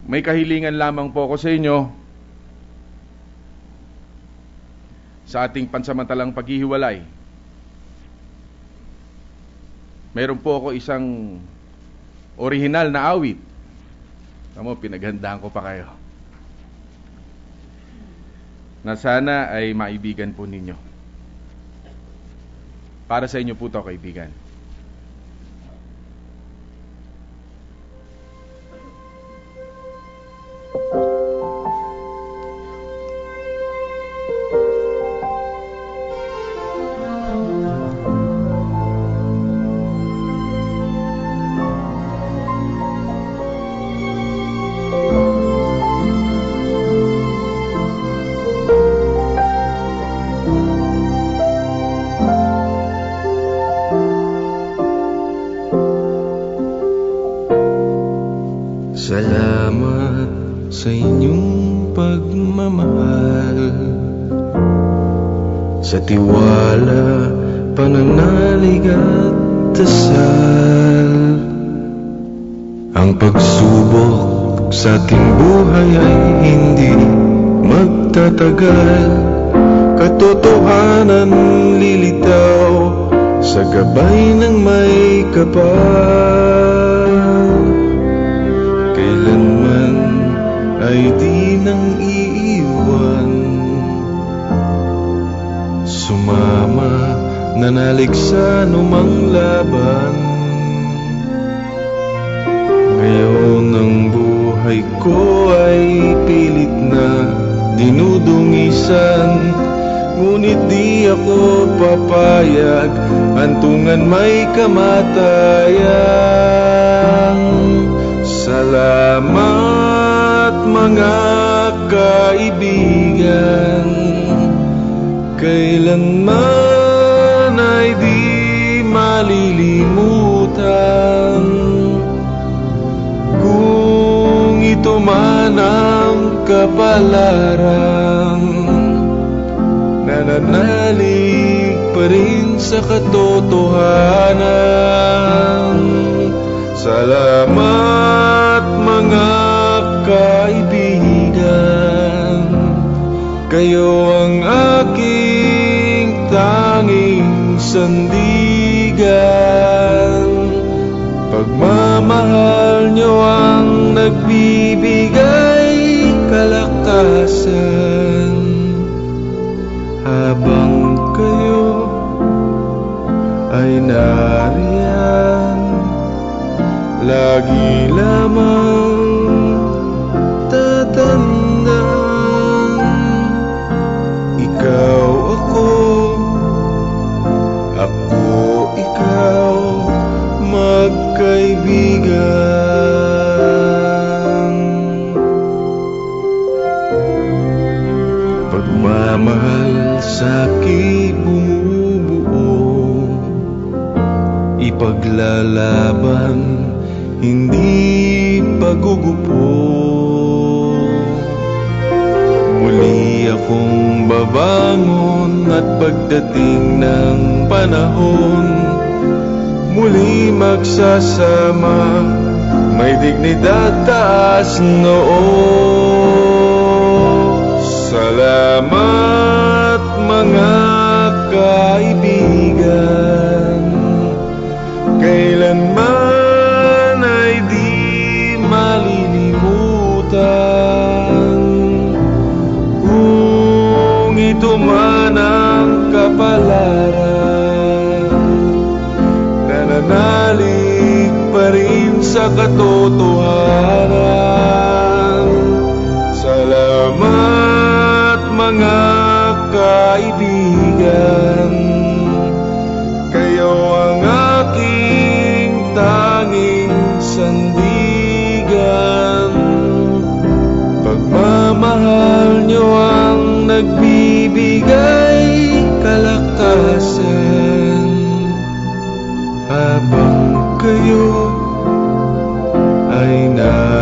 May kahilingan lamang po ako sa inyo sa ating pansamantalang paghihiwalay. Meron po ako isang orihinal na awit. Tamo, pinaghandaan ko pa kayo. Na sana ay maibigan po ninyo. Para sa inyo po ito, kaibigan. Salamat sa inyong pagmamahal, sa tiwala, pananalig at dasal. Ang pagsubok sa ating buhay ay hindi magtatagal. Katotohanan lilitaw sa gabay ng may kapal. Kailanman ay di nang iiwan, sumama, nanalig sa anumang laban. Ngayon ang buhay ko ay pilit na dinudungisan, ngunit di ako papayag, hantungan may kamatayan. Salamat mga kaibigan, kailanman ay di malilimutan. Kung ito man ang kapalaran, nananalig pa rin sa katotohanan. Salamat mga kaibigan, kayo ang aking tanging sandigan. Pagmamahal nyo ang nagbibigay kalakasan. Habang kayo ay nariyan, lagi lamang tatandaan, ikaw ako, ako ikaw, magkaibigan. Pagmamahal sa'ki bumubuo, ipaglalaban, hindi pagugupo. Muli akong babangon at pagdating ng panahon, muli magsasama, may dignidad taas noo. Salamat mga kaibigan, kailanman ay di malilimutan. Kung ito man ang kapalaran, nananalig pa rin sa katotohanan. Salamat mga kaibigan, kayo ang aking tanging sandigan. Pagmamahal nyo ang nagbibigay kalakasan. Habang kayo ay na